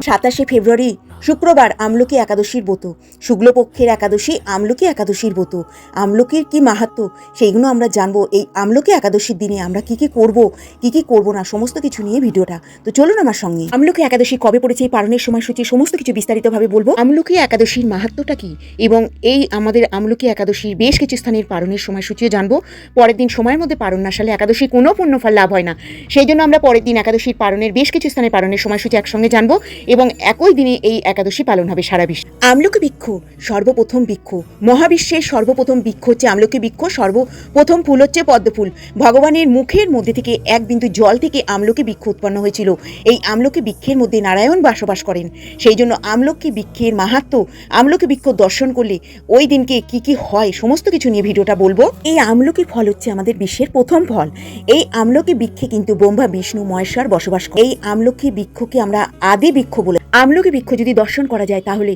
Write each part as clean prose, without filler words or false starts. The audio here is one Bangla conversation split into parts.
27শে ফেব্রুয়ারি শুক্রবার আমলকি একাদশীর ব্রত, শুক্লপক্ষের একাদশী আমলকি একাদশীর ব্রত। আমলকির কি মাহাত্ম্য সেইগুলো আমরা জানবো। এই আমলকি একাদশীর দিনে আমরা কি কি করব, কি কি করব না, সমস্ত কিছু নিয়ে ভিডিওটা। তো চলুন আমার সঙ্গে। আমলকি একাদশী কবে পড়েছে, এই পালনের সময়সূচি, সমস্ত কিছু বিস্তারিতভাবে বলবো। আমলকি একাদশীর মাহাত্ম্যটা কি এবং এই আমাদের আমলকি একাদশীর বেশ কিছু স্থানের পালনের সময়সূচিও জানবো। পরের দিন সময়ের মধ্যে পালন না সালে একাদশীর কোনো পুণ্যফল লাভ হয় না, সেই জন্য আমরা পরের দিন একাদশীর পালনের বেশ কিছু স্থানের পালনের সময়সূচি একসঙ্গে জানবো এবং একই দিনে এই একাদশী পালন হবে সারা বিশ্বে। আমলকি বৃক্ষ সর্বপ্রথম বৃক্ষ, মহাবিশ্বের সর্বপ্রথম বৃক্ষ হচ্ছে আমলকি বৃক্ষ। সর্বপ্রথম ফুল হচ্ছে পদ্মফুল। ভগবানের মুখের মধ্যে থেকে এক বিন্দু জল থেকে আমলকি বৃক্ষ উৎপন্ন হয়েছিল। এই আমলকি বৃক্ষের মধ্যে নারায়ণ বসবাস করেন, সেই জন্য আমলকি বৃক্ষের মাহাত্ম্য, আমলকি বৃক্ষ দর্শন করলে ওই দিনকে কি কি হয় সমস্ত কিছু নিয়ে ভিডিওটা বলবো। এই আমলকি ফল হচ্ছে আমাদের বিশ্বের প্রথম ফল। এই আমলকি বৃক্ষে কিন্তু ব্রহ্মা বিষ্ণু মহেশ্বর বসবাস করে। এই আমলকি বৃক্ষকে আমরা আদি বৃক্ষ বলে। আমলকি বৃক্ষ যদি দর্শন করা যায় তাহলে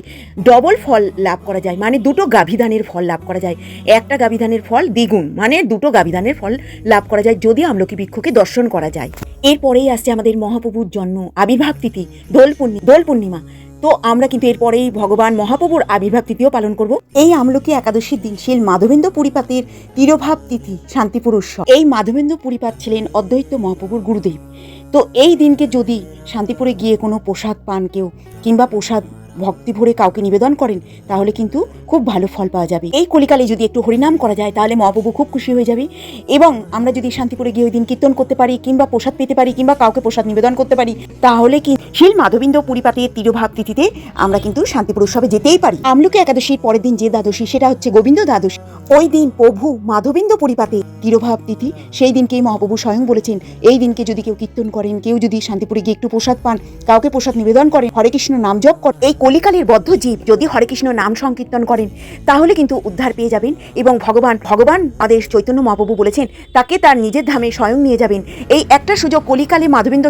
ডবল ফল লাভ করা যায়, মানে দুটো গাভীধানের ফল লাভ করা যায়। একটা গাভীধানের ফল দ্বিগুণ, মানে দুটো গাভীধানের ফল লাভ করা যায় যদি আমলকি বৃক্ষকে দর্শন করা যায়। এরপরেই আসছে আমাদের মহাপ্রভুর জন্ম, আবির্ভাব তিথি, দোল পূর্ণিমা। তো আমরা কিন্তু এরপরেই ভগবান মহাপ্রভুর আবির্ভাব তিথিও পালন করব। এই আমলকি একাদশীর দিন শিল মাধবেন্দ্র পুরীপাতের তিরোভাব তিথি, শান্তিপুর উৎসব। এই মাধবেন্দ্র পুরীপাত ছিলেন অদ্বৈত মহাপ্রভুর গুরুদেব। তো এই দিনকে যদি শান্তিপুরে গিয়ে কোনো প্রসাদ পান কেউ, কিংবা প্রসাদ ভক্তি ভরে কাউকে নিবেদন করেন, তাহলে কিন্তু খুব ভালো ফল পাওয়া যাবে। এই কলিকালে যদি একটু হরিনাম করা যায় তাহলে মহাপ্রভু খুব খুশি হয়ে যাবে। এবং আমরা যদি শান্তিপুরে গিয়ে ওই দিন কীর্তন করতে পারি, কিংবা প্রসাদ পেতে পারি, কিংবা কাউকে প্রসাদ নিবেদন করতে পারি, তাহলে কি শিল মাধবেন্দ্র পুরীপাতের তিরোভাব তিথিতে আমরা কিন্তু শান্তিপুর উৎসবে যেতেই পারি। আমলকি একাদশীর পরের দিন যে দ্বাদশী, সেটা হচ্ছে গোবিন্দ দ্বাদশী। ওই দিন প্রভু মাধবেন্দ্র পুরীপাতে তিরোভাব তিথি, সেই দিনকেই মহাপ্রভু স্বয়ং বলেছেন এই দিনকে যদি কেউ কীর্তন করেন, কেউ যদি শান্তিপুরে গিয়ে একটু প্রসাদ পান, কাউকে প্রসাদ নিবেদন করেন, হরে কৃষ্ণ নাম জপ করেন, এই কলিকালের বদ্ধ জীব যদি হরে কৃষ্ণ নাম সংকীর্তন করেন তাহলে কিন্তু উদ্ধার পেয়ে যাবেন। এবং ভগবান আমাদের চৈতন্য মহাপ্রভু বলেছেন তাকে তার নিজের ধামে স্বয়ং নিয়ে যাবেন। এই একটা সুযোগ কলিকালে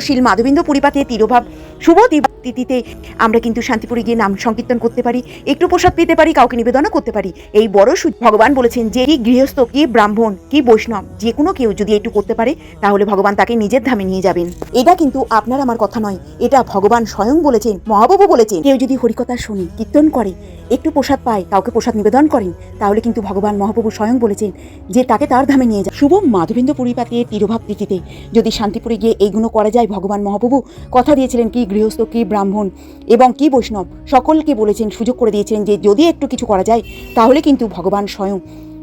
শিল মাধবেন্দ্র পুরীপাতে তিরোভাব শুভ তিথিতে আমরা কিন্তু শান্তিপুরে গিয়ে নাম সংকীর্তন করতে পারি, একটু প্রসাদ পেতে পারি, কাউকে নিবেদনও করতে পারি। এই বড় ভগবান বলেছেন যে কি গৃহস্থ, কি ব্রাহ্মণ, কি বৈষ্ণব, যে কোনো কেউ যদি একটু করতে পারে তাহলে ভগবান তাকে নিজের ধামে নিয়ে যাবেন। এটা কিন্তু আপনার আমার কথা নয়, এটা ভগবান স্বয়ং বলেছেন, মহাপ্রভু বলেছেন। কেউ যদি হরিকথা শুনে, কীর্তন করে, একটু প্রসাদ পায়, কাউকে প্রসাদ নিবেদন করেন, তাহলে কিন্তু ভগবান মহাপ্রভু স্বয়ং বলেছেন যে তাকে তার ধামে নিয়ে যায়। শুভ মাধবেন্দ্র পুরীপাতের তিরোভাব তিথিতে যদি শান্তিপুরে গিয়ে এইগুলো করা যায়, ভগবান মহাপ্রভু কথা দিয়েছিলেন কি গৃহস্থ, কি ব্রাহ্মণ এবং কি বৈষ্ণব সকলকে বলেছেন, সুযোগ করে দিয়েছিলেন যে যদি একটু কিছু করা যায় তাহলে কিন্তু ভগবান স্বয়ং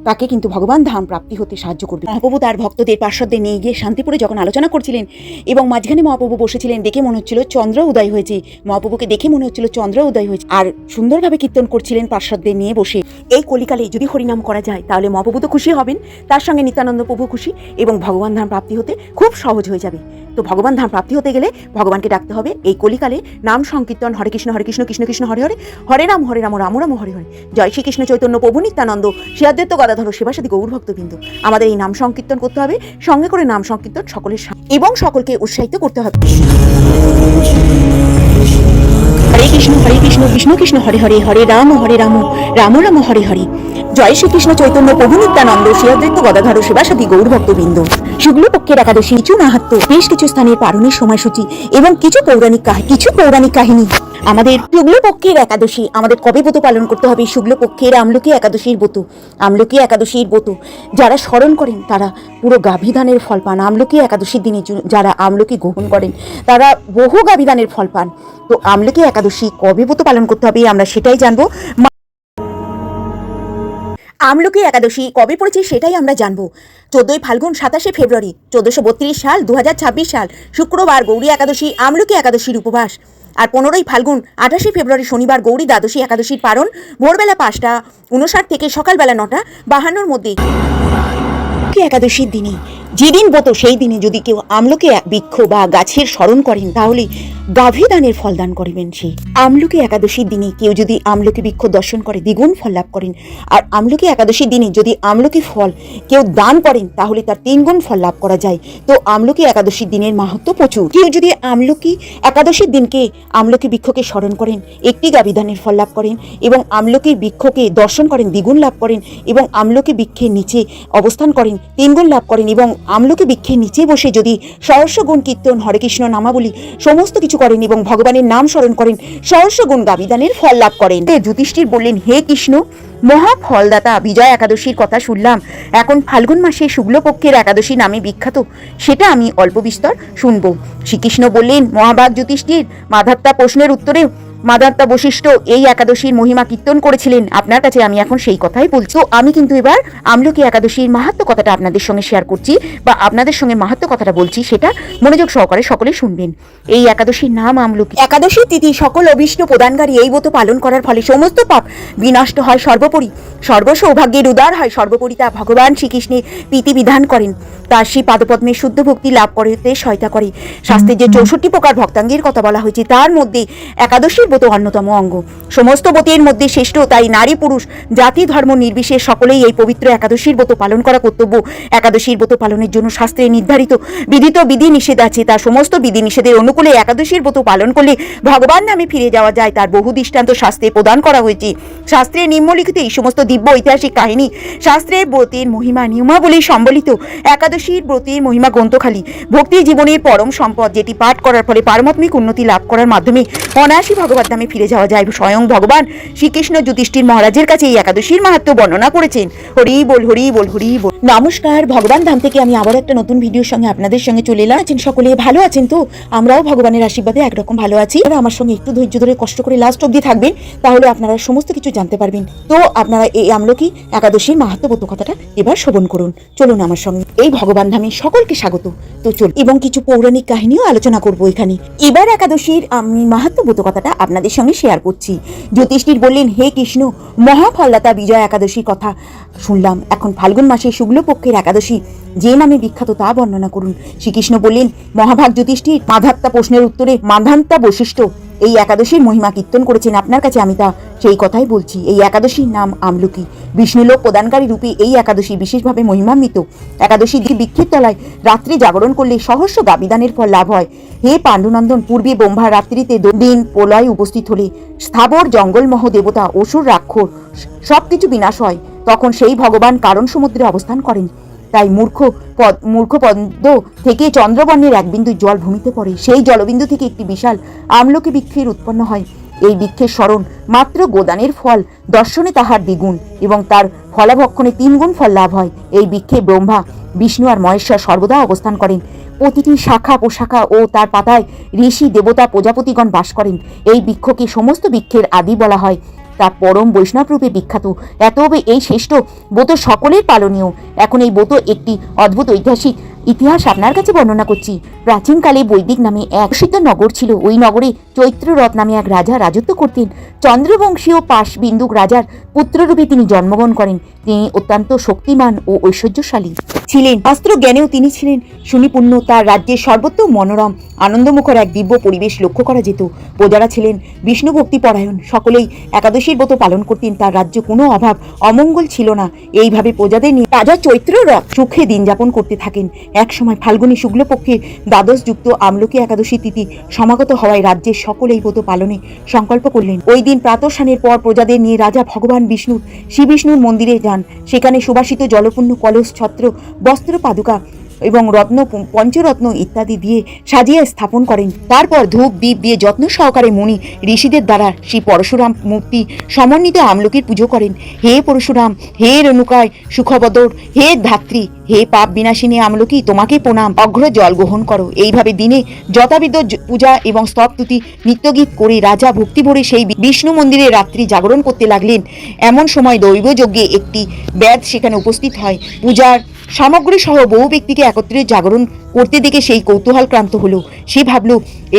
তাকে কিন্তু ভগবান ধাম প্রাপ্তি হতে সাহায্য করবে। মহাপ্রভু তার ভক্তদের পার্শ্বদের নিয়ে গিয়ে শান্তিপুরে যখন আলোচনা করছিলেন এবং মাঝখানে মহাপ্রভু বসেছিলেন, দেখে মনে হচ্ছিল চন্দ্র উদয় হয়েছে। মহাপ্রভুকে দেখে মনে হচ্ছিল চন্দ্র উদয় হয়েছে, আর সুন্দরভাবে কীর্তন করছিলেন পার্শ্বদের নিয়ে বসে। এই কলিকালে যদি হরিনাম করা যায় তাহলে মহাপ্রভু তো খুশি হবেন, তার সঙ্গে নিত্যানন্দ প্রভু খুশি, এবং ভগবান ধাম প্রাপ্তি হতে খুব সহজ হয়ে যাবে। তো ভগবান ধাম প্রাপ্তি হতে গেলে ভগবানকে ডাকতে হবে। এই কলিকালে নাম সংকীর্তন, হরে কৃষ্ণ কৃষ্ণ কৃষ্ণ হরে হরে, হরে রাম রাম রাম হরে হরে, জয় শ্রীকৃষ্ণ চৈতন্য প্রভু নিত্যানন্দ, শ্রী অদ্বৈত গদাধর শিবাসাদি গৌর ভক্তবৃন্দ। আমাদের এই নাম সংকীর্তন করতে হবে, সঙ্গে করে নাম সংকীর্তন সকলের এবং সকলকে উৎসাহিত করতে হবে। হরে কৃষ্ণ কৃষ্ণ কৃষ্ণ হরে হরে, হরে রাম রাম রাম হরে হরে, জয় শ্রীকৃষ্ণ চৈতন্য প্রভু নিত্যানন্দ, শ্রী অদ্বৈত গদাধর শিবাসাদি গৌর ভক্তবৃন্দ। শুক্লপক্ষের একাদশী কিছু মাহাত্ম্য, বেশ কিছু স্থানের পালনের সময়সূচি এবং কিছু পৌরাণিক কাহিনী। আমাদের শুক্লপক্ষের একাদশী আমাদের কবে ব্রত পালন করতে হবে? শুক্লপক্ষের আমলকি একাদশীর ব্রত। আমলকি একাদশীর ব্রত যারা স্মরণ করেন তারা পুরো গাভীদানের ফল পান। আমলকি একাদশীর দিনে যারা আমলকি গ্রহণ করেন তারা বহু গাভীদানের ফল পান। তো আমলকি একাদশী কবে ব্রত পালন করতে হবে আমরা সেটাই জানবো। আমলকি একাদশী কবে পড়েছে সেটাই আমরা জানবো। 14ই ফাল্গুন 27শে ফেব্রুয়ারি 1432 সাল 2026 সাল শুক্রবার গৌরী একাদশী, আমলকি একাদশীর উপবাস। আর 15ই ফাল্গুন 28শে ফেব্রুয়ারি শনিবার গৌরী দ্বাদশী একাদশীর পারণ ভোরবেলা 5টা 59 থেকে সকালবেলা 9টা 52-র মধ্যে। একাদশীর দিনে যেদিন ব্রত সেই দিনে যদি কেউ আমলকি বৃক্ষ বা গাছের স্মরণ করেন তাহলে গাভী দানের ফল দান করিবেন। সেই আমলকি একাদশীর দিনে কেউ যদি আমলকি বৃক্ষ দর্শন করে দ্বিগুণ ফল লাভ করেন। আর আমলকি একাদশীর দিনে যদি আমলকি ফল কেউ দান করেন তাহলে তার 3 গুণ ফল লাভ করা যায়। তো আমলকি একাদশীর দিনের মাহাত্ম্য প্রচুর। কেউ যদি আমলকি একাদশীর দিনকে আমলকি বৃক্ষকে স্মরণ করেন, একটি গাভী দানের ফল লাভ করেন, এবং আমলকি বৃক্ষকে দর্শন করেন দ্বিগুণ লাভ করেন, এবং আমলকি বৃক্ষের নিচে অবস্থান করেন 3 গুণ লাভ করেন, এবং আমলকি বৃক্ষের নিচে বসে যদি সহস্র গুণ কীর্তন, হরে কৃষ্ণ নামাবলী সমস্ত কিছু করেন এবং ভগবানের নাম স্মরণ করেন, সহস্র গুণ গাবিদানের ফল লাভ করেন। যুধিষ্ঠির বললেন, হে কৃষ্ণ, মহা ফলদাতা বিজয়া একাদশীর কথা শুনলাম, এখন ফাল্গুন মাসে শুক্লপক্ষের একাদশী নামে বিখ্যাত, সেটা আমি অল্প বিস্তর শুনব। শ্রীকৃষ্ণ বললেন, মহাভাগ যুধিষ্ঠির, মাধাত্তা প্রশ্নের উত্তরে মাদাত্তা বশিষ্ঠ এই একাদশীর মহিমা কীর্তন করেছিলেন, আপনার কাছে আমি এখন সেই কথাই বলছি। তো আমি কিন্তু এবার আমলকি একাদশীর মাহাত্ম্য কথাটা আপনাদের সঙ্গে শেয়ার করছি, বা আপনাদের সঙ্গে মাহাত্ম্য কথাটা বলছি, সেটা মনোযোগ সহকারে সকলে শুনবেন। এই একাদশীর নাম আমলকি। একাদশী তিথি সকল অভীষ্ট প্রদানকারী এই ব্রত পালন করার ফলে সমস্ত পাপ বিনষ্ট হয়, সর্বোপরি সর্বসৌভাগ্যের উদার হয়। সর্বোপরি তা ভগবান শ্রীকৃষ্ণের প্রীতি বিধান করেন, তার শ্রী পাদপদ্মের শুদ্ধ ভক্তি লাভ করতে সহায়তা করে। শাস্ত্রে যে 64 প্রকার ভক্তাঙ্গের কথা বলা হয়েছে, তার মধ্যে একাদশীর ব্রত অন্যতম অঙ্গ। সমস্ত ব্রতের মধ্যে শ্রেষ্ঠ, তাই নারী পুরুষ জাতি ধর্ম নির্বিশেষে সকলেই এই পবিত্র একাদশীর ব্রত পালন করা কর্তব্য। একাদশীর ব্রত পালনের জন্য শাস্ত্রে নির্ধারিত বিধিত বিধি নিষেধ আছে, তার সমস্ত বিধি নিষেধের অনুকূলে একাদশীর ব্রত পালন করলে ভগবান নামে ফিরে যাওয়া যায়, তার বহু দৃষ্টান্ত শাস্ত্রে প্রদান করা হয়েছে। শাস্ত্রে নিম্নলিখিত এই সমস্ত দিব্য ঐতিহাসিক কাহিনী, শাস্ত্রের ব্রতের মহিমা নিয়মাবলী সম্বলিত একাদশীর ব্রতের মহিমা গ্রন্থখালী ভক্তি জীবনের পরম সম্পদ, যেটি পাঠ করার ফলে পারমাত্মিক উন্নতি লাভ করার মাধ্যমে অনায়াসী ভগবান নামে ফিরে যাওয়া যায়। স্বয়ং ভগবান শ্রীকৃষ্ণ যুধিষ্ঠির মহারাজের কাছে এই একাদশীর মাহাত্ম্য বর্ণনা করেছেন। হরি বল, হরি বল, হরি বল। নমস্কার, ভগবান ধাম থেকে আমি আবার একটা নতুন ভিডিওর সঙ্গে আপনাদের সঙ্গে চলে এলাম। আছেন সকলে, ভালো আছেন তো? আমরাও ভগবানের আশীর্বাদে একরকম ভালো আছি। আমার সঙ্গে একটু ধৈর্য ধরে কষ্ট করে লাস্ট অবধি থাকবেন, তাহলে আপনারা সমস্ত কিছু জানতে পারবেন। তো আপনারা এই আমলকি একাদশীর মাহাত্ম্য ব্রত কথাটা এবার শ্রবণ করুন। চলুন আমার সঙ্গে। এই ভগবান ধামে সকলকে স্বাগত। তো চলুন, এবং কিছু পৌরাণিক কাহিনীও আলোচনা করব এখানে। এবার একাদশীর আমি মাহাত্ম্য ব্রত কথাটা আপনাদের সঙ্গে শেয়ার করছি। যুধিষ্ঠির বললেন, হে কৃষ্ণ, মহাফলদাতা বিজয়া একাদশীর কথা শুনলাম, এখন ফাল্গুন মাসে শুক্লপক্ষের একাদশী যে নামে বিখ্যাত তা বর্ণনা করুন। শ্রীকৃষ্ণ বললেন, মহাভাগ যুধিষ্ঠির, মাধাত্তা প্রশ্নের উত্তরে মাধাত্তা বশিষ্ঠ এই একাদশীর মহিমা কীর্তন করেছেন, আপনার কাছে আমি তা সেই কথাই বলছি। এই একাদশীর নাম আমলকি। বিষ্ণুলোক প্রদানকারী রূপে এই একাদশী বিশেষভাবে মহিমান্বিত। একাদশী বৃক্ষের তলায় রাত্রি জাগরণ করলে সহস্র গাবিদানের ফল লাভ হয়। হে পাণ্ডুনন্দন, পূর্বে ব্রহ্মা রাত্রিতে দিন প্রলয় উপস্থিত হলে স্থাবর জঙ্গলমহ দেবতা, অসুর, রাক্ষস সবকিছু বিনাশ হয়, তখন সেই ভগবান কারণ সমুদ্রে অবস্থান করেন। তাই মূর্খপদ্ম থেকে চন্দ্রবর্ণের এক বিন্দু জল ভূমিতে পড়ে, সেই জলবিন্দু থেকে একটি বিশাল আমলকি বৃক্ষের উৎপন্ন হয়। এই বৃক্ষের স্মরণ মাত্র গোদানের ফল দর্শনে তাহার দ্বিগুণ এবং তার ফলাভক্ষণে 3 গুণ ফল লাভ হয়। এই বৃক্ষে ব্রহ্মা, বিষ্ণু আর মহেশ্বর সর্বদা অবস্থান করেন। প্রতিটি শাখা প্রশাখা ও তার পাতায় ঋষি, দেবতা, প্রজাপতিগণ বাস করেন। এই বৃক্ষকে সমস্ত বৃক্ষের আদি বলা হয়, তা পরম বৈষ্ণব রূপে বিখ্যাত। এতবে এই শ্রেষ্ঠ ব্রত সকলের পালনীয়। এখন এই ব্রত একটি অদ্ভুত ঐতিহাসিক ইতিহাস আপনার কাছে বর্ণনা করছি। প্রাচীনকালে বৈদিক নামে এক প্রসিদ্ধ নগর ছিল। ওই নগরে চৈত্ররথ নামে এক রাজা রাজত্ব করতেন। চন্দ্রবংশীয় পাশবিন্দুক রাজার পুত্ররূপে তিনি জন্মগ্রহণ করেন। তিনি অত্যন্ত শক্তিমান ও ঐশ্বর্যশালী ছিলেন। শাস্ত্র জ্ঞানেও তিনি ছিলেন সুনিপুণ্য। তার রাজ্যের সর্বত্র মনোরম আনন্দমুখর এক দিব্য পরিবেশ লক্ষ্য করা যেত। প্রজারা ছিলেন বিষ্ণু ভক্তি পরায়ণ, সকলেই একাদশীর ব্রত পালন করতেন। তার রাজ্য কোনো অভাব অমঙ্গল ছিল না। এইভাবে প্রজাদের নিয়ে রাজা চৈত্ররথ সুখে দিন যাপন করতে থাকেন। এক সময় ফাল্গুনী শুক্লপক্ষের দ্বাদশ যুক্ত আমলকি একাদশী তিথি সমাগত হওয়ায় রাজ্যের সকলে এই ব্রত পালনে সংকল্প করলেন। ওই দিন প্রাতঃস্নানের পর প্রজাদের নিয়ে রাজা ভগবান বিষ্ণুর শ্রী বিষ্ণুর মন্দিরে যান। সেখানে সুবাসিত জলপূর্ণ কলস, ছত্র, বস্ত্র, পাদুকা এবং রত্ন, পঞ্চরত্ন ইত্যাদি দিয়ে সাজিয়ে স্থাপন করেন। তারপর ধূপ দীপ দিয়ে যত্ন সহকারে মুনি ঋষিদের দ্বারা শ্রী পরশুরাম মূর্তি সমন্বিত আমলকির পুজো করেন। হে পরশুরাম, হে রেণুকায় সুখবদর, হে ধাত্রী, হে পাপ বিনাশিনী আমলকি, তোমাকে প্রণাম, অঘ্র জল গ্রহণ করো। এইভাবে দিনে যথাবিধ পূজা এবং স্তবস্তুতি নিত্যগীত করে রাজা ভক্তি ভরে সেই বিষ্ণু মন্দিরে রাত্রি জাগরণ করতে লাগলেন। এমন সময় দৈবযজ্ঞে একটি ব্যাধ সেখানে উপস্থিত হয়। পূজার সামগ্রী সহ বহু ব্যক্তিকে একত্রে জাগরণ করতে দেখে সেই কৌতূহলক্রান্ত হলো। সে ভাবল,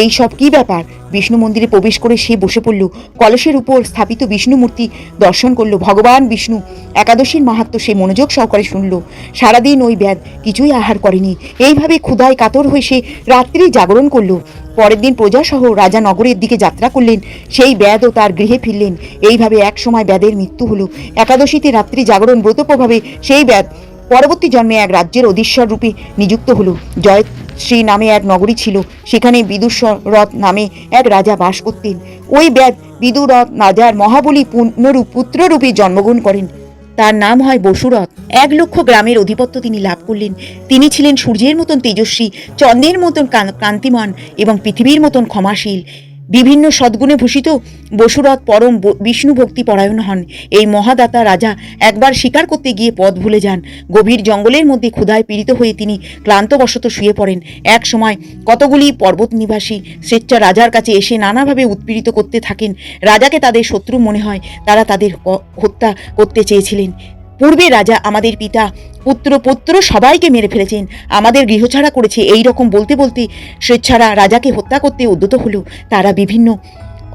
এই সব কি ব্যাপার। বিষ্ণু মন্দিরে প্রবেশ করে সে বসে পড়ল। কলসের উপর স্থাপিত বিষ্ণু মূর্তি দর্শন করল। ভগবান বিষ্ণু একাদশীর মাহাত্ম্য সে মনোযোগ সহকারে শুনল। সারাদিন ওই ব্যাধ কিছুই আহার করেনি। এইভাবে ক্ষুধায় কাতর হয়ে সে রাত্রি জাগরণ করল। পরের দিন প্রজাসহ রাজা নগরের দিকে যাত্রা করলেন। সেই ব্যাধও তার গৃহে ফিরলেন। এইভাবে এক সময় ব্যাধের মৃত্যু হলো। একাদশীতে রাত্রি জাগরণ ব্রত প্রভাবে সেই ব্যাধ পরবর্তী জন্মে এক রাজ্যের অধীশ্বর রূপে নিযুক্ত হলো। জয়শ্রী নামে এক নগরী ছিল। সেখানে বিদুরথ নামে এক রাজা বাস করতেন। ওই ব্যাধ বিদুরথ রাজার মহাবলী পুত্ররূপে জন্মগ্রহণ করেন। তার নাম হয় বসুরথ। 1,00,000 গ্রামের অধিপত্য তিনি লাভ করলেন। তিনি ছিলেন সূর্যের মতন তেজস্বী, চন্দ্রের মতন কান্তিমান এবং পৃথিবীর মতন ক্ষমাশীল। বিভিন্ন সদ্গুণে ভূষিত বসুরথ পরম বিষ্ণু ভক্তি পরায়ণ হন। এই মহাদাতা রাজা একবার শিকার করতে গিয়ে পথ ভুলে যান। গভীর জঙ্গলের মধ্যে ক্ষুধায় পীড়িত হয়ে তিনি ক্লান্তবশত শুয়ে পড়েন। এক সময় কতগুলি পর্বত নিবাসী স্বেচ্ছা রাজার কাছে এসে নানাভাবে উৎপীড়িত করতে থাকেন। রাজাকে তাদের শত্রু মনে হয়, তারা তাদের হত্যা করতে চেয়েছিলেন। পূর্বে রাজা আমাদের পিতা পুত্র সবাইকে মেরে ফেলেছেন, আমাদের গৃহছাড়া করেছে, এই রকম বলতে বলতে স্বেচ্ছারা রাজাকে হত্যা করতে উদ্যত হলো। তারা বিভিন্ন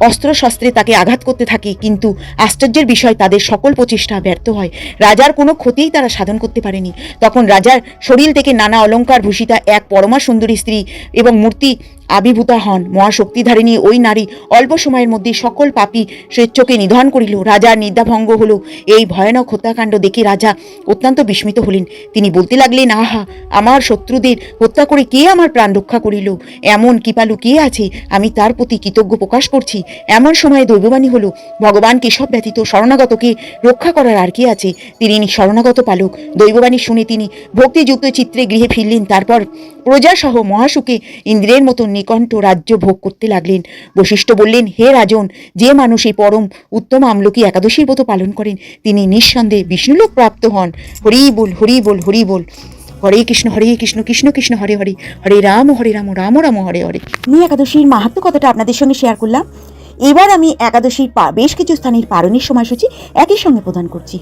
অস্ত্রশস্ত্রে তাকে আঘাত করতে থাকে, কিন্তু আশ্চর্যের বিষয় তাদের সকল প্রচেষ্টা ব্যর্থ হয়। রাজার কোনো ক্ষতিই তারা সাধন করতে পারেনি। তখন রাজার শরীর থেকে নানা অলঙ্কার ভূষিতা এক পরমা সুন্দরী স্ত্রী এবং মূর্তি আবির্ভূতা হন। মহাশক্তিধারিণী ওই নারী অল্প সময়ের মধ্যে সকল পাপী স্বেচ্ছকে নিধন করিল। রাজার নিদ্রাভঙ্গ হল। এই ভয়ানক হত্যাকাণ্ড দেখে রাজা অত্যন্ত বিস্মিত হলেন। তিনি বলতে লাগলেন, আহা, আমার শত্রুদের হত্যা করে কে আমার প্রাণ রক্ষা করিল? এমন কৃপালু কে আছে? আমি তার প্রতি কৃতজ্ঞ প্রকাশ করছি। এমন সময়ে দৈববাণী হলো, ভগবান কেশব ব্যতীত শরণাগতকে রক্ষা করার আর কে আছে? তিনি শরণাগত পালক। দৈববাণী শুনে তিনি ভক্তিযুক্ত চিত্রে গৃহে ফিরলেন। তারপর প্রজাসহ মহাসুখে ইন্দ্রের মতো নিকণ্ঠ রাজ্য ভোগ করতে লাগলেন। বশিষ্ঠ বললেন, হে রাজন, যে মানুষ এই পরম উত্তম আমলকি একাদশীর ব্রত পালন করেন তিনি নিঃসন্দেহে বিষ্ণুলোক প্রাপ্ত হন। হরি বল, হরি বল, হরি বল। হরে কৃষ্ণ কৃষ্ণ কৃষ্ণ হরে হরে, হরে রাম রাম রাম হরে হরে। আমি একাদশীর মাহাত্ম্য কথাটা আপনাদের সঙ্গে শেয়ার করলাম। এবার আমি একাদশীর বেশ কিছু স্থানের পারণের সময়সূচি একই সঙ্গে প্রদান করছি।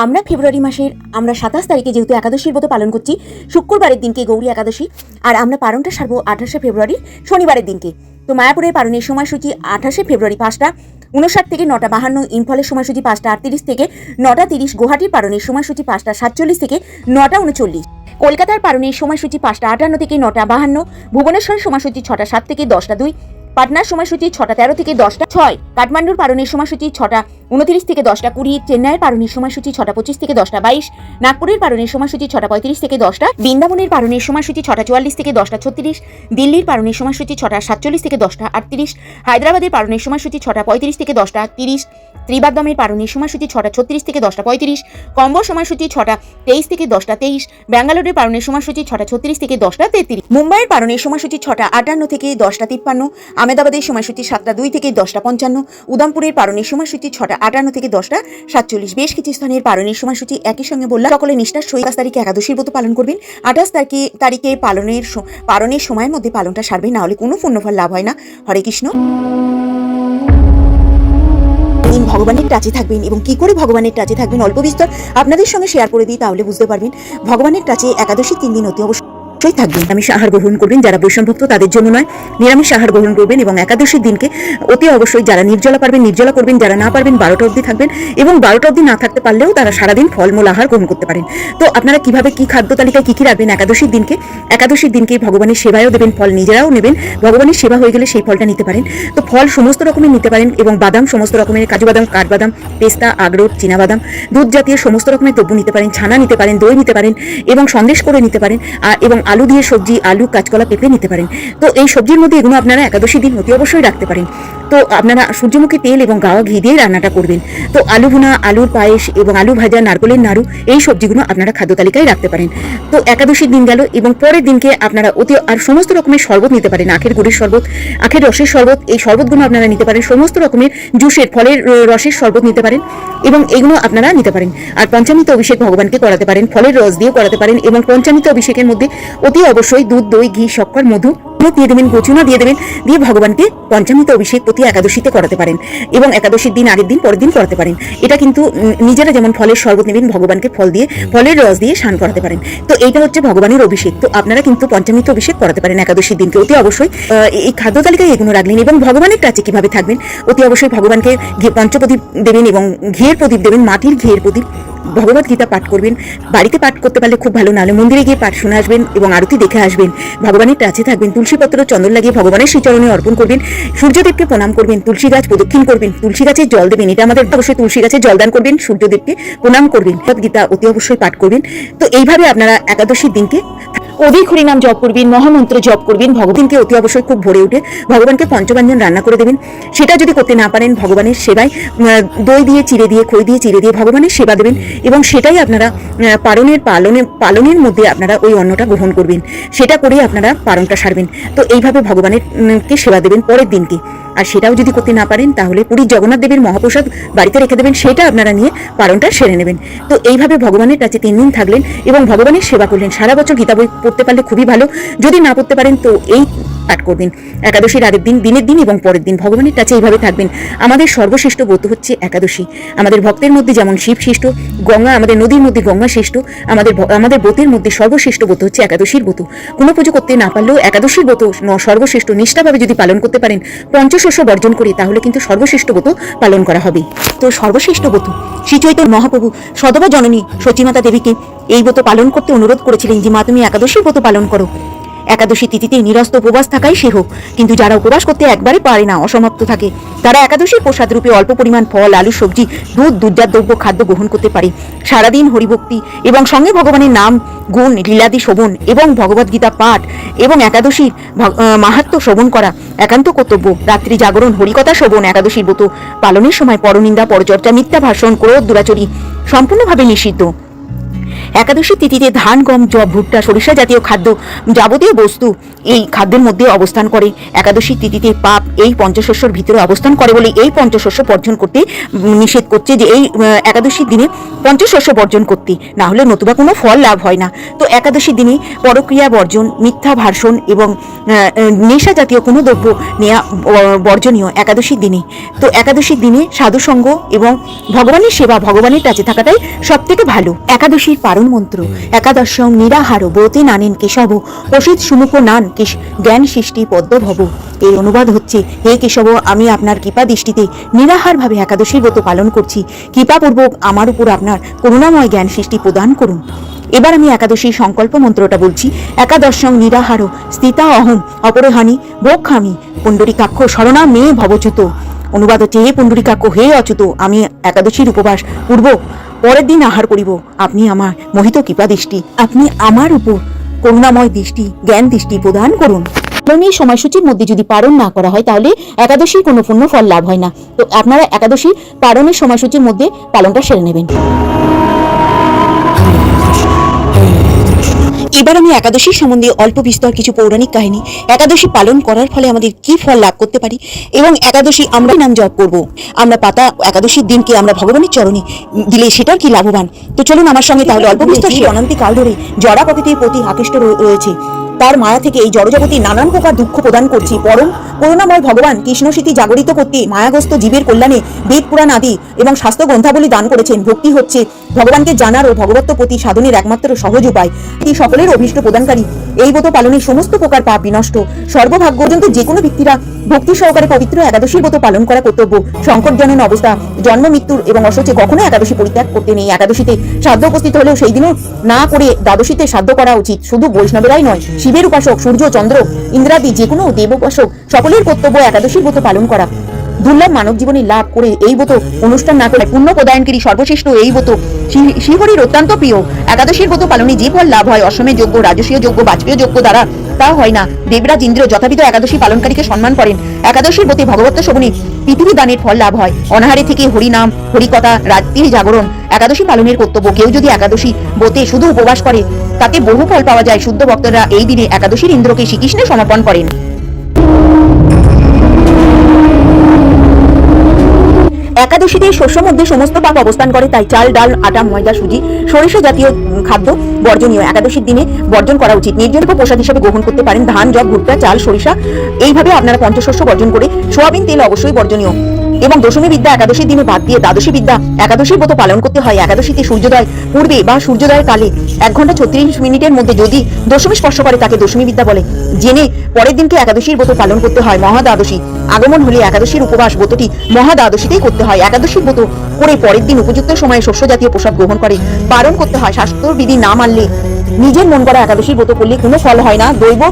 আমরা ফেব্রুয়ারি মাসের 27 তারিখে যেহেতু একাদশীর ব্রত পালন করছি, শুক্রবারের দিনকে গৌরী একাদশী, আর আমরা পারণটা সারবো 28শে ফেব্রুয়ারি শনিবারের দিনকে। তো মায়াপুরের পারণের সময়সূচি 28শে ফেব্রুয়ারি 5:59 থেকে 9:52, ইম্ফলের সময়সূচি 5:38 থেকে 9:30, গুয়াহাটির পারণের সময়সূচি 5:47 থেকে 9:39, কলকাতার পারণের সময়সূচি 5:58 থেকে 9:52, ভুবনেশ্বরের সময়সূচি 6:07 থেকে 10:02, পাটনার সময়সূচি 6:13 থেকে 10:06, কাঠমান্ডুর পারণের সময়সূচি 6:29 থেকে 10:20, চেন্নাইয়ের পারণের সময়সূচি 6:25 থেকে 10:22, নাগপুরের পারণের সময়সূচি 6:35 থেকে 10টা, বৃন্দাবনের পারণের সময়সূচি 6:44 থেকে 10:36, দিল্লির পারণের সময়সূচি 6:47 থেকে 10:38, হায়দ্রাবাদের পারণের সময়সূচি 6:35 থেকে 10:30, ত্রিবাদ্যমের পারণের সময়সূচি 6:36 থেকে 10:35, কম্বো সময়সূচি 6:23 থেকে 10:23, ব্যাঙ্গালোরের পারণের সময়সূচি 6:36 থেকে 10:33, মুম্বাইয়ের পারণের সময়সূচি 6:58 থেকে 10:53, আহমেদাবাদের সময়সূচি 7:02 থেকে 10:55, উদামপুরের পারণের সময়সূচি 6:58 থেকে 10:47। বেশ কিছু স্থানের পারণের সময়সূচি একই সঙ্গে বললাম। সকলে নিষ্ঠার সহিত 27 তারিখে একাদশীর ব্রত পালন করবেন। 28 তারিখে পালনের সময়ের মধ্যে পালনটা সারবেন, না হলে কোনো পুণ্যফল লাভ হয় না। হরে কৃষ্ণ। ভগবানের টাচে থাকবেন, এবং কি করে ভগবানের টাচে থাকবেন অল্প বিস্তর আপনাদের সঙ্গে শেয়ার করে দিই, তাহলে বুঝতে পারবেন। ভগবানের টাচে একাদশী 3 দিন অতি অবশ্যই থাকবেন। নিরামিষ আহার গ্রহণ করবেন, যারা বৈষ্ণবভক্ত তাদের জন্য নয়, নিরামিষ আহার গ্রহণ করবেন। এবং একাদশীর দিনকে অতি অবশ্যই যারা নির্জলা পারবেন নির্জলা করবেন, যারা না পারবেন 12টা অবধি থাকবেন, এবং 12টা অবধি না থাকতে পারলেও তারা সারাদিন ফলমূল আহার গ্রহণ করতে পারেন। তো আপনারা কিভাবে কি খাদ্য তালিকায় কি রাখবেন একাদশীর দিনকে ভগবানের সেবায়ও দেবেন, ফল নিজেরাও নেবেন। ভগবানের সেবা হয়ে গেলে সেই ফলটা নিতে পারেন। তো ফল সমস্ত রকমের নিতে পারেন, এবং বাদাম সমস্ত রকমের, কাজু বাদাম, কাঠবাদাম, পেস্তা, আখরোট, চীনাবাদাম, দুধ জাতীয় সমস্ত রকমের দ্রব্য নিতে পারেন, ছানা নিতে পারেন, দই নিতে পারেন, এবং সন্দেশ করে নিতে পারেন, এবং আলু দিয়ে সবজি, আলু, কাঁচকলা, পেঁপে নিতে পারেন। তো এই সবজির মধ্যে এগুলো আপনারা একাদশী দিন অতি অবশ্যই রাখতে পারেন। তো আপনারা সূর্যমুখী তেল এবং গাওয়া ঘি দিয়ে রান্নাটা করবেন। তো আলু ভুনা, আলুর পায়েস এবং আলু ভাজা, নারকেলের নাড়ু, এই সবজিগুলো আপনারা খাদ্য তালিকায় রাখতে পারেন। তো একাদশীর দিন গেল, এবং পরের দিনকে আপনারা আর সমস্ত রকমের শরবত নিতে পারেন, আখের গুড়ের শরবত, আখের রসের শরবত, এই শরবতগুলো আপনারা নিতে পারেন। সমস্ত রকমের জুসের, ফলের রসের শরবত নিতে পারেন, এবং এগুলো আপনারা নিতে পারেন। আর পঞ্চামৃত অভিষেক ভগবানকে করাতে পারেন, ফলের রস দিয়ে করাতে পারেন। এবং পঞ্চামৃত অভিষেকের মধ্যে অতি অবশ্যই দুধ, দই, ঘি, শক্কর, মধু দিয়ে দেবেন, কচুনা দিয়ে দেবেন, দিয়ে ভগবানকে পঞ্চামৃত অভিষেক প্রতি একাদশীতে করাতে পারেন, এবং একাদশীর দিন আগের দিন পরের দিন করাতে পারেন। এটা কিন্তু নিজেরা যেমন ফলের শরবত নেবেন, ভগবানকে ফল দিয়ে, ফলের রস দিয়ে স্নান করাতে পারেন। তো এইটা হচ্ছে ভগবানের অভিষেক। তো আপনারা কিন্তু পঞ্চামৃত অভিষেক করাতে পারেন একাদশীর দিনকে। অতি অবশ্যই এই খাদ্য তালিকায় এগুলো রাখলেন। এবং ভগবানের কাছে কিভাবে থাকবেন, অতি অবশ্যই ভগবানকে পঞ্চপ্রদীপ দেবেন, এবং ঘিয়ের প্রদীপ দেবেন, মাটির ঘিয়ের প্রদীপ। ভগবত গীতা পাঠ করবেন, বাড়িতে পাঠ করতে পারলে খুব ভালো, নাহলে মন্দিরে গিয়ে পাঠ শুনে আসবেন এবং আরতি দেখে আসবেন। ভগবানের কাছে থাকবেন, তুলসীপত্র চন্দন লাগিয়ে ভগবানের শ্রীচরণে অর্পণ করবেন, সূর্যদেবকে প্রণাম করবেন, তুলসী গাছ প্রদক্ষিণ করবেন, তুলসী গাছে জল দেবেন। এটা আমাদের অবশ্যই তুলসী গাছে জলদান করবেন, সূর্যদেবকে প্রণাম করবেন, গীতা অতি অবশ্যই পাঠ করবেন। তো এইভাবে আপনারা একাদশীর দিনকে অধিক হরিনাম জপ করবেন, মহামন্ত্র জপ করবেন, ভগবানকে অতি অবশ্যই খুব ভরে উঠে ভগবানকে পঞ্চব্যঞ্জন রান্না করে দেবেন। সেটা যদি করতে না পারেন, ভগবানের সেবায় দই দিয়ে চিড়ে দিয়ে, খই দিয়ে চিড়ে দিয়ে ভগবানের সেবা দেবেন এবং সেটাই আপনারা পালনের মধ্যে আপনারা ওই অন্নটা গ্রহণ করবেন। সেটা করে আপনারা পালনটা সারবেন। তো এইভাবে ভগবানের কে সেবা দেবেন পরের দিনকে। আর সেটাও যদি করতে না পারেন, তাহলে পুরীর জগন্নাথ দেবের মহাপ্রসাদ বাড়িতে রেখে দেবেন, সেটা আপনারা নিয়ে পালনটা সেরে নেবেন। তো এইভাবে ভগবানের কাছে 3 দিন থাকলেন এবং ভগবানের সেবা করলেন। সারা বছর গীতা বই পড়তে পারলে খুবই ভালো, যদি না পড়তে পারেন তো এই পাঠ করবেন। একাদশীর আগের দিন, দিনের দিন এবং পরের দিন ভগবানের কাছে এইভাবে থাকবেন। আমাদের সর্বশ্রেষ্ঠ ব্রত হচ্ছে একাদশী। আমাদের ভক্তের মধ্যে যেমন শিব শ্রেষ্ঠ, গঙ্গা, আমাদের নদীর মধ্যে গঙ্গা শ্রেষ্ঠ, আমাদের ব্রতের মধ্যে সর্বশ্রেষ্ঠ ব্রত হচ্ছে একাদশীর ব্রত। কোনো পুজো করতে না পারলেও একাদশীর ব্রত সর্বশ্রেষ্ঠ নিষ্ঠাভাবে যদি পালন করতে পারেন, পঞ্চশস্য বর্জন করে, তাহলে কিন্তু সর্বশ্রেষ্ঠ ব্রত পালন করা হবে। তো সর্বশ্রেষ্ঠ ব্রত শ্রী চৈতন্য মহাপ্রভু সদবা জননী সচিমাতা দেবীকে এই ব্রত পালন করতে অনুরোধ করেছিলেন যে মা, তুমি একাদশীর ব্রত পালন করো। একাদশী তিথিতে নিরস্ত উপবাস থাকাই সেহ, কিন্তু যারা উপবাস করতে একবারে পারে না, অসমাপ্ত থাকে, তারা একাদশীর প্রসাদ রূপে অল্প পরিমাণ ফল, আলু, সবজি, দুধজাত দ্রব্য খাদ্য গ্রহণ করতে পারে। সারাদিন হরিভক্তি এবং সঙ্গে ভগবানের নাম, গুণ, লীলাদি শোভন এবং ভগবদ্গীতা পাঠ এবং একাদশীর মাহাত্ম্য শ্রবণ করা একান্ত কর্তব্য। রাত্রি জাগরণ, হরিকথা শ্রবণ, একাদশীর ব্রত পালনের সময় পরনিন্দা, পরচর্চা, মিথ্যা ভাষণ, ক্রোধ, দুরাচরি সম্পূর্ণভাবে নিষিদ্ধ। একাদশী তিথিতে ধান, গম, জব, ভুট্টা, সরিষা জাতীয় খাদ্য, যাবতীয় বস্তু এই খাদ্যের মধ্যে অবস্থান করে। একাদশী তিথিতে পাপ এই পঞ্চশস্যর ভিতরে অবস্থান করে বলে এই পঞ্চশস্য বর্জন করতে নিষেধ করছে, যে এই একাদশীর দিনে পঞ্চশস্য বর্জন করতে, না হলে নতুবা কোনো ফল লাভ হয় না। তো একাদশীর দিনে পরক্রিয়া বর্জন, মিথ্যা ভাষণ এবং নেশা জাতীয় কোনো দ্রব্য নেওয়া বর্জনীয় একাদশীর দিনে। তো একাদশীর দিনে সাধুসঙ্গ এবং ভগবানের সেবা, ভগবানের কাছে থাকাটাই সব থেকে ভালো। একাদশীর পারণ মন্ত্র: একাদশং নিরাহার ব্রতে নানেন কেশব, প্রসিদ সুমুখ নান জ্ঞান সৃষ্টি পদ্মভব। এর অনুবাদ হচ্ছে, হে কেশব, আমি আপনার কৃপা দৃষ্টিতে নিরাহারভাবে একাদশীর ব্রত পালন করছি। কৃপাপূর্বক আমার উপর আপনার করুণাময় জ্ঞান সৃষ্টি প্রদান করুন। এবার আমি একাদশীর সংকল্প মন্ত্রটা বলছি। একাদশং নিরাহার স্থিতা অহম অপরহানি ভোক্ষামি পুণ্ডরীকাক্ষ শরণা মে ভবচ্যুত। অনুবাদ হচ্ছে, হে পুণ্ডরীকাক্ষ, হে অচ্যুত, আমি একাদশীর উপবাস পূর্ব পরের দিন আহার করিব। আপনি আমার মোহিত কৃপা দৃষ্টি, আপনি আমার উপর করুণাময় দৃষ্টি, জ্ঞান দৃষ্টি প্রদান করুন। পালনের সময়সূচির মধ্যে যদি পালন না করা হয়, তাহলে একাদশীর কোনো পূর্ণ ফল লাভ হয় না। তো আপনারা একাদশী পালনের সময়সূচির মধ্যে পালনটা সেরে নেবেন। এবার আমি একাদশীর সম্বন্ধে অল্প বিস্তর কিছু পৌরাণিক কাহিনী, একাদশী পালন করার ফলে আমাদের কি ফল লাভ করতে পারি এবং একাদশী আমরা নাম জপ করব, আমরা পাতা একাদশীর দিনকে আমরা ভগবানের চরণে দিলে সেটার কি লাভবান। তো চলুন আমার সঙ্গে তাহলে অল্প বিস্তর অনন্তিকাল ধরে জড়া প্রকৃতির প্রতি আকৃষ্ট রয়েছে, তার মায়া থেকে এই জড়জগতে নানান প্রকার দুঃখ প্রদান করছি। পরম করুণাময় ভগবান কৃষ্ণ স্মৃতি জাগরিত করতে মায়াগ্রস্ত জীবের কল্যাণে বেদ পুরাণ আদি এবং শাস্ত্র গ্রন্থাবলী দান করেছেন। ভক্তি হচ্ছে ভগবানকে জানার ও ভগবত্ব প্রতি সাধনের একমাত্র সহজ উপায়। তিনি সকলের অভীষ্ট প্রদানকারী। এই ব্রত পালনের সমস্ত প্রকার পাপ বিনষ্ট। সর্বভাগ্য পর্যন্ত যে কোনো ব্যক্তিরা ভক্তি সহকারে পবিত্র একাদশীর ব্রত পালন করা কর্তব্য। সংকটজনন অবস্থা, জন্ম মৃত্যুর এবং অসহ্যে কখনো একাদশী পরিত্যাগ করতে নেই। একাদশীতে শ্রাদ্ধ উপস্থিত হলেও সেই দিনও না করে দ্বাদশীতে শ্রাদ্ধ করা উচিত। শুধু বৈষ্ণবেরাই নয়, শিবের উপাসক, সূর্য, চন্দ্র, ইন্দ্রাদি যে কোনো দেব উপাসক সকলের কর্তব্য একাদশীর ব্রত পালন করা। দুর্লভ মানব জীবনে লাভ করে এই ব্রত অনুষ্ঠান না করে পুণ্য প্রদায়নকারী সর্বশ্রেষ্ঠ এই ব্রত শ্রীহরির অত্যন্ত প্রিয়। একাদশীর ব্রত পালনে যে ফল লাভ হয় অশ্বমেধ যজ্ঞ, রাজসীয় যজ্ঞ, বাজপেয় যজ্ঞ দ্বারা তা হয় না। দেবরাজ ইন্দ্র যথাবিধ একাদশী পালনকারীকে সম্মান করেন। একাদশীর ব্রতে ভগবত্ব শোভনে পৃথিবী দানের ফল লাভ হয়। অনাহারে থেকে হরিনাম, হরিকথা, রাত্রির জাগরণ একাদশী পালনের কর্তব্য। কেউ যদি একাদশী ব্রতে শুধু উপবাস করে, তাতে বহু ফল পাওয়া যায়। শুদ্ধ ভক্তরা এই দিনে একাদশীর ইন্দ্রকে শ্রীকৃষ্ণে সমর্পণ করেন। একাদশীতে শস্য মধ্যে সমস্ত পাপ অবস্থান করে, তাই চাল, ডাল, আটা, ময়দা, সুজি, সরিষা জাতীয় খাদ্য বর্জনীয়। একাদশীর দিনে বর্জন করা উচিত। নির্জলিত প্রসাদ হিসেবে গ্রহণ করতে পারেন ধান, জব, ভুট্টা, চাল, সরিষা। এইভাবে আপনারা পঞ্চশস্য বর্জন করে সোয়াবিন তেল অবশ্যই বর্জনীয়। এবং দশমী বিদ্যা একাদশীর দিনে বাদ দিয়ে দ্বাদশী বিদ্যা একাদশীর ব্রত পালন করতে হয়। একাদশীতে সূর্যোদয় পূর্বে বা সূর্যোদয়ের কালে 1 ঘন্টা 36 মিনিটের মধ্যে যদি দশমী স্পর্শ করে, তাকে দশমী বিদ্যা বলে। জেনে পরের দিনকে একাদশীর ব্রত পালন করতে হয়। মহাদ্বাদশী আগমন হলে একাদশীর উপবাস ব্রতটি মহাদ্বাদশীতেই করতে হয়। একাদশীর ব্রত করে পরের দিন উপযুক্ত সময়ে শস্য জাতীয় প্রসাদ গ্রহণ করে পালন করতে হয়। শাস্ত্রবিধি না মানলে, নিজের মন করা একাদশীর ব্রত করলে কোনো ফল হয় না। দৈব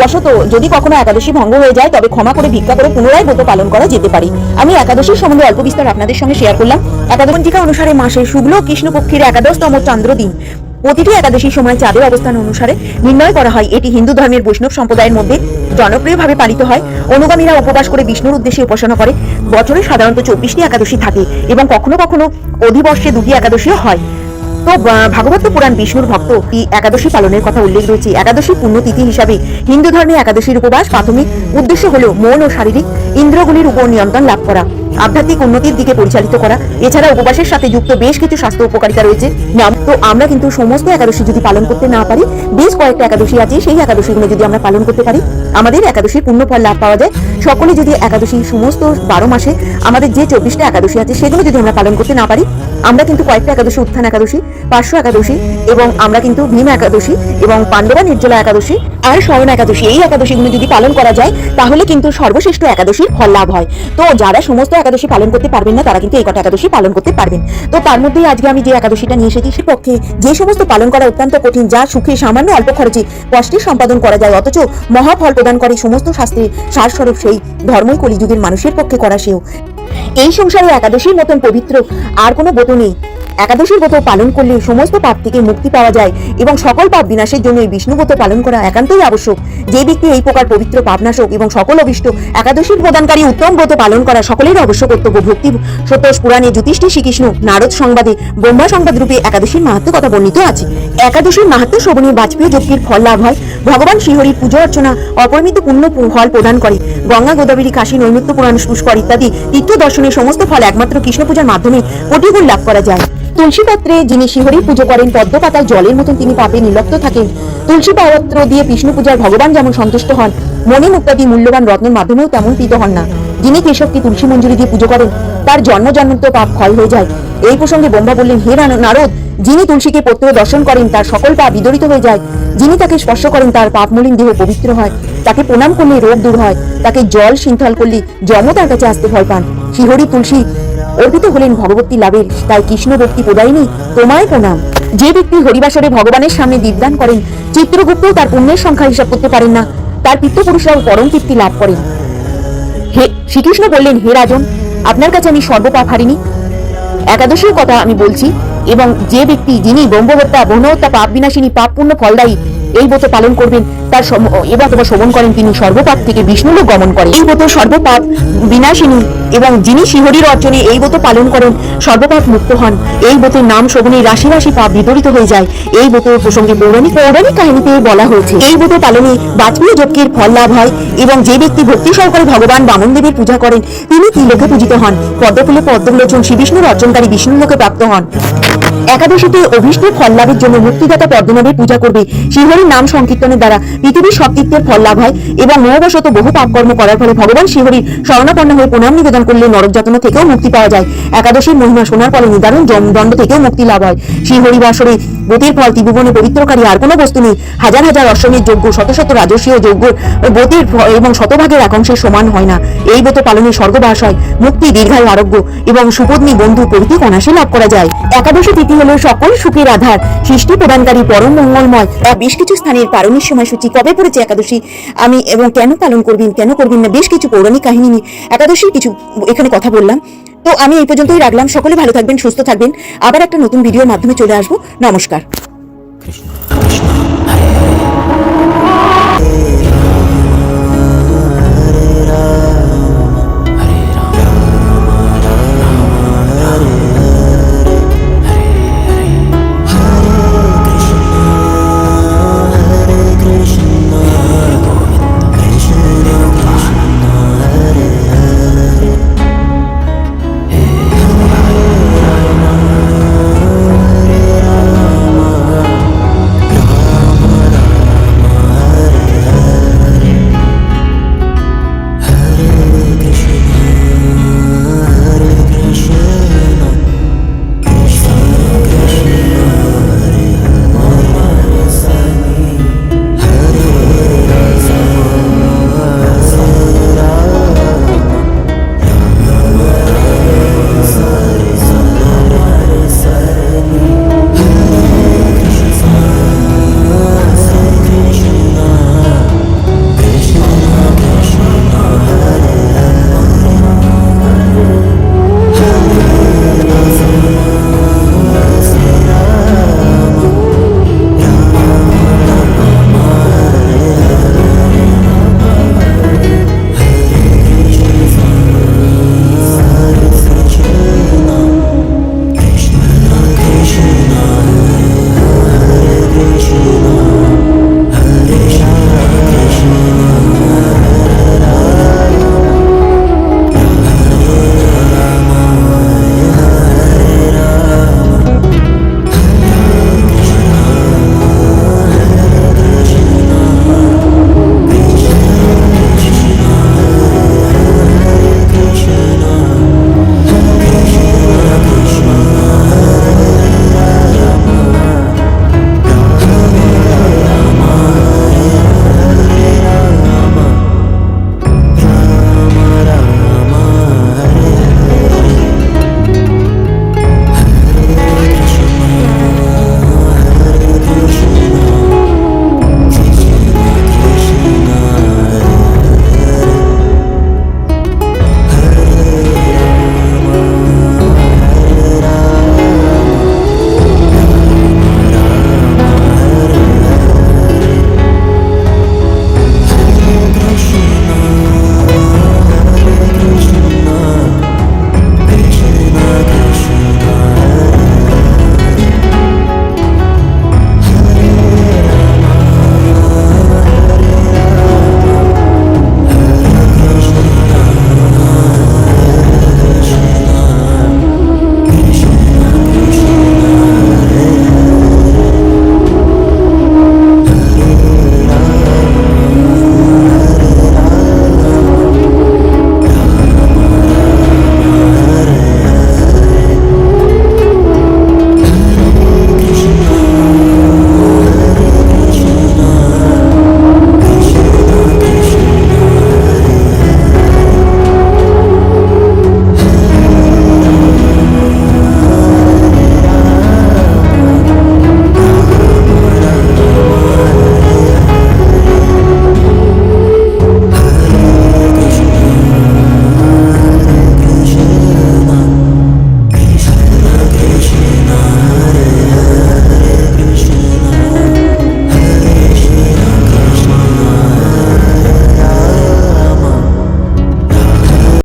বশত যদি কখনো একাদশী ভঙ্গ হয়ে যায়, তবে ক্ষমা করে ভিক্ষা করে পুনরায় ব্রত পালন করা যেতে পারে। আমি একাদশীর সম্বন্ধে অল্প বিস্তার আপনাদের সঙ্গে শেয়ার করলাম। একাদশী অনুসারে মাসের শুক্ল কৃষ্ণপক্ষের একাদশতম চান্দ্র দিন প্রতিটি একাদশীর সময় চাঁদের অবস্থান অনুসারে নির্ণয় করা হয়। এটি হিন্দু ধর্মের বৈষ্ণব সম্প্রদায়ের মধ্যে জনপ্রিয়ভাবে পালিত হয়। অনুগামীরা উপবাস করে বিষ্ণুর উদ্দেশ্যে উপাসনা করে। বছরে সাধারণত 24টি একাদশী থাকে এবং কখনো কখনো অধিবর্ষে 2টি একাদশীও হয়। তো ভাগবত পুরাণ বিষ্ণুর ভক্ত এই একাদশী পালনের কথা উল্লেখ রয়েছে। একাদশী পুণ্যতিথি হিসাবে হিন্দু ধর্মে একাদশীর উপবাস প্রাথমিক উদ্দেশ্য হল মন ও শারীরিক ইন্দ্রগুলির উপর নিয়ন্ত্রণ লাভ করা, আধ্যাত্মিক উন্নতির দিকে পরিচালিত করা। এছাড়া উপবাসের সাথে যুক্ত বেশ কিছু স্বাস্থ্য উপকারিতা রয়েছে। তো আমরা কিন্তু সমস্ত একাদশী যদি পালন করতে না পারি, বেশ কয়েকটা একাদশী আছে, সেই একাদশীগুলো যদি আমরা পালন করতে পারি আমাদের একাদশীর পুণ্য ফল লাভ পাওয়া যায়। সকলে যদি একাদশী সমস্ত 12 মাসে আমাদের যে 24টা একাদশী আছে সেগুলো যদি আমরা পালন করতে না পারি, আমরা কিন্তু কয়েকটা একাদশী, উত্থান একাদশী, 500 একাদশী এবং আমরা কিন্তু ভীম একাদশী এবং পাণ্ডবা নির্জলা একাদশী আর শয়ন একাদশী, এই একাদশীগুলো যদি পালন করা যায় তাহলে কিন্তু সর্বশ্রেষ্ঠ একাদশীর ফল লাভ হয়। তো যারা সমস্ত একাদশী পালন করতে পারবেন না তারা কিন্তু এই কটা একাদশী পালন করতে পারবেন। তো তার মধ্যেই আজকে আমি যে একাদশীটা নিয়ে এসেছি সে পক্ষে যে সমস্ত পালন করা অত্যন্ত কঠিন, যা সুখে সামান্য অল্প খরচে কষ্টে সম্পাদন করা যায় অথচ মহাফল প্রদান করে সমস্ত শাস্ত্রে সারস্বরূপ, সেই ধর্মই কলিযুগের মানুষের পক্ষে করা সেও। এই সংসারে একাদশীর মতন পবিত্র আর কোনো ব্রত নেই। একাদশীর ব্রত পালন করলে সমস্ত পাপ থেকে মুক্তি পাওয়া যায় এবং সকল পাপ বিনাশের জন্য এই বিষ্ণু ব্রত পালন করা একান্তই আবশ্যক। যে ব্যক্তি এই প্রকার পবিত্র পাপনাশক এবং সকল অভিষ্ট একাদশীর প্রদানকারী উত্তম ব্রত পালন করা সকলের অবশ্য কর্তব্য। ভক্তি সন্তোষ পুরাণে যুধিষ্ঠির শ্রীকৃষ্ণ নারদ সংবাদে ব্রহ্মা সংবাদ রূপে একাদশীর মাহাত্ম্য কথা বর্ণিত আছে। একাদশীর মাহাত্ম্য শ্রবণে বাজপেয় যজ্ঞের ফল লাভ হয়। ভগবান শ্রীহরির পূজা অর্চনা অপরিমিত পুণ্য ফল প্রদান করে। গঙ্গা, গোদাবরী, কাশী, নৈমিত্য, পুরাণ, পুষ্কর ইত্যাদি তীর্থ দর্শনের সমস্ত ফল একমাত্র কৃষ্ণ পূজার মাধ্যমে কোটি গুণ লাভ করা যায়। তুলসী পাত্রে যিনি শ্রীহরির পুজো করেন, পদ্ম পাতায় জলের মতন তিনি পাপে নির্লিপ্ত থাকেন। তুলসী পাত্র দিয়ে বিষ্ণু পূজার ভগবান যেমন সন্তুষ্ট হন, মণি মুক্তাদি মূল্যবান রত্নের মাধ্যমেও তেমন প্রীত হন না। যিনি কেশবকে তুলসী মঞ্জুরি দিয়ে পুজো করেন তার জন্ম জন্মান্তর পাপ ক্ষয় হয়ে যায়। এই প্রসঙ্গে ব্রহ্মা বললেন, হে নারদ, যিনি তুলসীকে পত্র দর্শন করেন তার সকল পাপ বিদরিত হয়ে যায়। যিনি তাকে স্পর্শ করেন তার পাপ মলিন দেহ পবিত্র হয়। তাকে প্রণাম করলে রোগ দূর হয়। তাকে জল সিন্থল করলে যম তার কাছে আসতে ভয় পান। শ্রীহরি তুলসী অর্পিত হলেন ভগবতী লাভের, তাই কৃষ্ণ ভক্তি প্রদায়িনী তোমায় প্রণাম। যে ব্যক্তি হরিবাসরে ভগবানের সামনে দীপদান করেন, চিত্রগুপ্ত তার পুণ্যের সংখ্যা হিসাব করতে পারেন না, তার পিতৃপুরুষরাও পরম তৃপ্তি লাভ করেন। হে শ্রীকৃষ্ণ বললেন, হে রাজন, আপনার কাছে আমি সর্বপাপ হারিনি। একাদশীর কথা আমি বলছি। এবং যে ব্যক্তি যিনি ব্রহ্মহত্যা, বনহত্যা, পাপ বিনাশিনী, পাপ পুণ্য ফলদায়ী এই ব্রত পালন করবেন তার এবার শ্রবণ করেন তিনি সর্বপাপ থেকে বিষ্ণুলোক গমন করেন। এই ব্রত সর্বপাপ বিনাশিনী এবং যিনি শ্রীহরির অর্চনে এই ব্রত পালন করেন সর্বপাপ মুক্ত হন। এই ব্রতের নাম শ্রবণে রাশি রাশি পাপ বিদরিত হয়ে যায়। এই ব্রতের প্রসঙ্গে পৌরাণিক কাহিনীতে বলা হয়েছে। এই ব্রত পালনে বাজপেয় যজ্ঞের ফল লাভ হয় এবং যে ব্যক্তি ভক্তি সহকারে ভগবান বামন দেবের পূজা করেন তিনি ত্রিলোকে পূজিত হন। পদ্মফুলে পদ্মলোচন শ্রী বিষ্ণুর অর্চনকারী বিষ্ণুলোকে প্রাপ্ত হন। একাদশীতে অভীষ্ট ফল লাভের জন্য মুক্তিদাতা পদ্মনাভের পূজা করবে। শ্রীহরির নাম সংকীর্তনের দ্বারা পৃথিবীর সব তীর্থের ফল লাভ হয় এবং মোহবশত বহু পাপকর্ম করার ফলে ভগবান শ্রীহরির শরণাপন্ন হয়ে প্রণাম নিবেদন করলে নরক যাতনা থেকেও মুক্তি পাওয়া যায়। একাদশীর মহিমা শোনার ফলে নিদারুণ দণ্ড থেকেও মুক্তি লাভ হয়। শ্রীহরি বাসরে ব্রতের ফল ত্রিভুবনে পবিত্রকারী আর কোনো বস্তু নেই। হাজার হাজার অশ্বমেধ যজ্ঞ, শত শত রাজস্বীয় যজ্ঞ ব্রতের এবং শতভাগের একাংশের সমান হয় না। এই ব্রত পালনে স্বর্গবাস হয়, মুক্তি, দীর্ঘায়ু, আরোগ্য এবং সুপত্নী, বন্ধু প্রভৃতি অনায়াসে লাভ করা যায়। একাদশী তিথি হলো সকল সুখের আধার, সৃষ্টি প্রদানকারী, পরম মঙ্গলময়। বেশ কিছু স্থানের পারণের সময়সূচি, কবে পড়েছে একাদশী আমি এবং কেন পালন করবেন, কেন করবেন না, বেশ কিছু পৌরাণিক কাহিনী নিয়ে একাদশীর কিছু এখানে কথা বললাম। তো আমি এই পর্যন্তই রাখলাম। সকলে ভালো থাকবেন, সুস্থ থাকবেন। আবার একটা নতুন ভিডিওর মাধ্যমে চলে আসবো। নমস্কার।